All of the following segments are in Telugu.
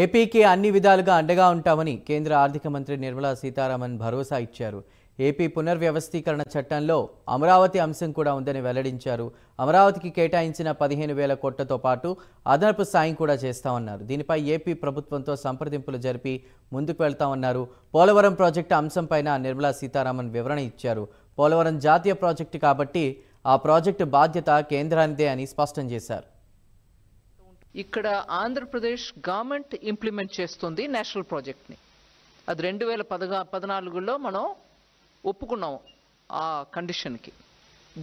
ఏపీకి అన్ని విధాలుగా అండగా ఉంటామని కేంద్ర ఆర్థిక మంత్రి నిర్మలా సీతారామన్ భరోసా ఇచ్చారు. ఏపీ పునర్వ్యవస్థీకరణ చట్టంలో అమరావతి అంశం కూడా ఉందని వెల్లడించారు. అమరావతికి కేటాయించిన 15,000 కోట్లతో పాటు అదనపు సాయం కూడా చేస్తామన్నారు. దీనిపై ఏపీ ప్రభుత్వంతో సంప్రదింపులు జరిపి ముందుకు వెళ్తామన్నారు. పోలవరం ప్రాజెక్టు అంశంపైన నిర్మలా సీతారామన్ వివరణ ఇచ్చారు. పోలవరం జాతీయ ప్రాజెక్టు కాబట్టి ఆ ప్రాజెక్టు బాధ్యత కేంద్రానిదే అని స్పష్టం చేశారు. ఇక్కడ ఆంధ్రప్రదేశ్ గవర్నమెంట్ ఇంప్లిమెంట్ చేస్తుంది నేషనల్ ప్రాజెక్ట్ని. అది 2014లో మనం ఒప్పుకున్నాం ఆ కండిషన్కి.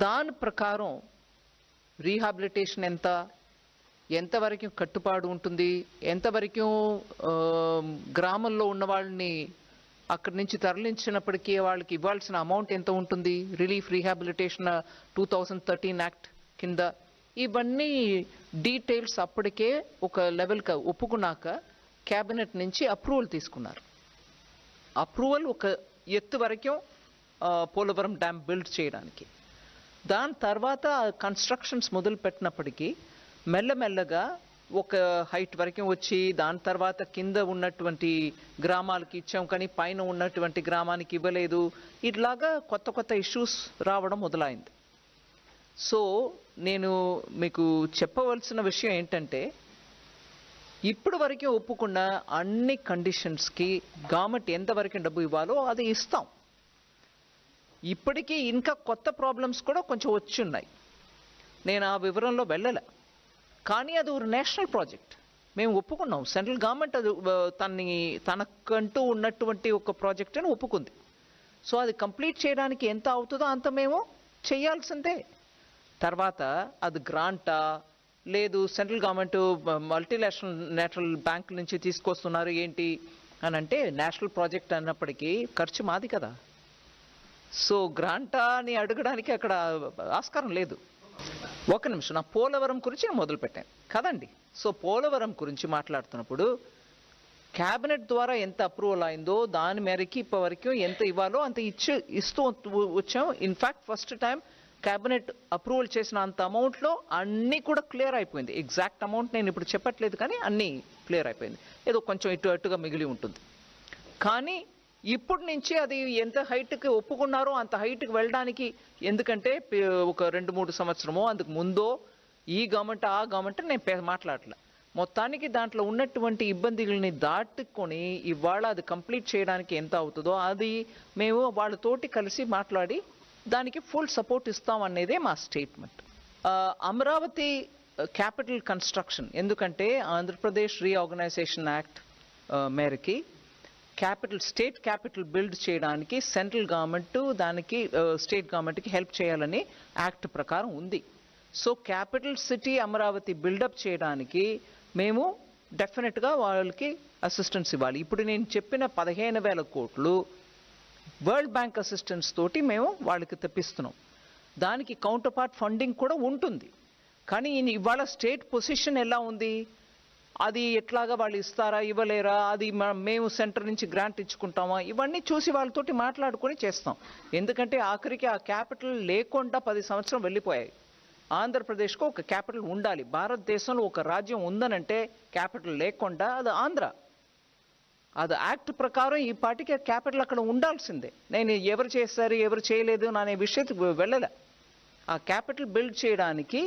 దాని ప్రకారం రీహాబిలిటేషన్ ఎంతవరకు కట్టుబాటు ఉంటుంది, ఎంతవరకు గ్రామంలో ఉన్న వాళ్ళని అక్కడి నుంచి తరలించినప్పటికీ వాళ్ళకి ఇవ్వాల్సిన అమౌంట్ ఎంత ఉంటుంది, రిలీఫ్ రీహాబిలిటేషన్ 2013 యాక్ట్ కింద, ఇవన్నీ డీటెయిల్స్ అప్పటికే ఒక లెవెల్కి ఒప్పుకున్నాక క్యాబినెట్ నుంచి అప్రూవల్ తీసుకున్నారు. అప్రూవల్ ఒక ఎత్తు వరకు పోలవరం డ్యామ్ బిల్డ్ చేయడానికి. దాని తర్వాత కన్స్ట్రక్షన్స్ మొదలు పెట్టినప్పటికీ మెల్లమెల్లగా ఒక హైట్ వరకు వచ్చి దాని తర్వాత కింద ఉన్నటువంటి గ్రామాలకి ఇచ్చాం కానీ పైన ఉన్నటువంటి గ్రామానికి ఇవ్వలేదు. ఇట్లాగా కొత్త కొత్త ఇష్యూస్ రావడం మొదలైంది. సో నేను మీకు చెప్పవలసిన విషయం ఏంటంటే, ఇప్పటి వరకు ఒప్పుకున్న అన్ని కండిషన్స్కి గవర్నమెంట్ ఎంతవరకు డబ్బు ఇవ్వాలో అది ఇస్తాం. ఇప్పటికీ ఇంకా కొత్త ప్రాబ్లమ్స్ కూడా కొంచెం వచ్చి ఉన్నాయి. నేను ఆ వివరంలో వెళ్ళలే. కానీ అది ఒక నేషనల్ ప్రాజెక్ట్, మేము ఒప్పుకున్నాం. సెంట్రల్ గవర్నమెంట్ అది తనకంటూ ఉన్నటువంటి ఒక ప్రాజెక్ట్ అని ఒప్పుకుంది. సో అది కంప్లీట్ చేయడానికి ఎంత అవుతుందో అంత మేము చేయాల్సిందే. తర్వాత అది గ్రాంటా లేదు సెంట్రల్ గవర్నమెంట్ మల్టీనేషనల్ బ్యాంక్ నుంచి తీసుకొస్తున్నారు ఏంటి అని అంటే, నేషనల్ ప్రాజెక్ట్ అన్నప్పటికీ ఖర్చు మాది కదా. సో గ్రాంటా అని అడగడానికి అక్కడ ఆస్కారం లేదు. ఒక నిమిషం, నా పోలవరం గురించి నేను మొదలుపెట్టాను కదండి. సో పోలవరం గురించి మాట్లాడుతున్నప్పుడు క్యాబినెట్ ద్వారా ఎంత అప్రూవల్ అయిందో దాని మేరకి ఇప్పటివరకు ఎంత ఇవ్వాలో అంత ఇస్తూ వచ్చాం. In fact first time cabinet approval చేసిన అంత అమౌంట్లో అన్నీ కూడా క్లియర్ అయిపోయింది. ఎగ్జాక్ట్ అమౌంట్ నేను ఇప్పుడు చెప్పట్లేదు కానీ అన్నీ క్లియర్ అయిపోయింది. ఏదో కొంచెం అటుగా మిగిలి ఉంటుంది. కానీ ఇప్పటి నుంచి అది ఎంత హైట్కి ఒప్పుకున్నారో అంత హైట్కి వెళ్ళడానికి, ఎందుకంటే ఒక 2-3 సంవత్సరమో అందుకు ముందో ఈ గవర్నమెంట్ ఆ గవర్నమెంట్ నేను మాట్లాడలే. మొత్తానికి దాంట్లో ఉన్నటువంటి ఇబ్బందుల్ని దాటుకొని ఇవాళ అది కంప్లీట్ చేయడానికి ఎంత అవుతుందో అది మేము వాళ్ళతోటి కలిసి మాట్లాడి దానికి ఫుల్ సపోర్ట్ ఇస్తాం అనేదే మా స్టేట్మెంట్. అమరావతి క్యాపిటల్ కన్స్ట్రక్షన్, ఎందుకంటే ఆంధ్రప్రదేశ్ రీఆర్గనైజేషన్ యాక్ట్ మేరకి స్టేట్ క్యాపిటల్ బిల్డ్ చేయడానికి సెంట్రల్ గవర్నమెంట్ దానికి స్టేట్ గవర్నమెంట్కి హెల్ప్ చేయాలని యాక్ట్ ప్రకారం ఉంది. So capital city Amaravati buildup చేయడానికి మేము డెఫినెట్గా వాళ్ళకి అసిస్టెన్స్ ఇవ్వాలి. ఇప్పుడు నేను చెప్పిన 15,000 కోట్లు వరల్డ్ బ్యాంక్ అసిస్టెన్స్ తోటి మేము వాళ్ళకి తెప్పిస్తున్నాం. దానికి కౌంటర్ పార్ట్ ఫండింగ్ కూడా ఉంటుంది. కానీ ఇవాళ స్టేట్ పొజిషన్ ఎలా ఉంది, అది ఎట్లాగా వాళ్ళు ఇస్తారా ఇవ్వలేరా, అది మేము సెంటర్ నుంచి గ్రాంట్ ఇచ్చుకుంటామా, ఇవన్నీ చూసి వాళ్ళతోటి మాట్లాడుకొని చేస్తాం. ఎందుకంటే ఆఖరికి ఆ క్యాపిటల్ లేకుండా 10 సంవత్సరం వెళ్ళిపోయాయి. ఆంధ్రప్రదేశ్కు ఒక క్యాపిటల్ ఉండాలి. భారతదేశంలో ఒక రాజ్యం ఉందనంటే క్యాపిటల్ లేకుండా అది ఆంధ్ర. అది యాక్ట్ ప్రకారం ఈ పార్టీకి క్యాపిటల్ అక్కడ ఉండాల్సిందే. నేను ఎవరు చేస్తారు ఎవరు చేయలేదు అనే విషయానికి వెళ్ళలే. ఆ క్యాపిటల్ బిల్డ్ చేయడానికి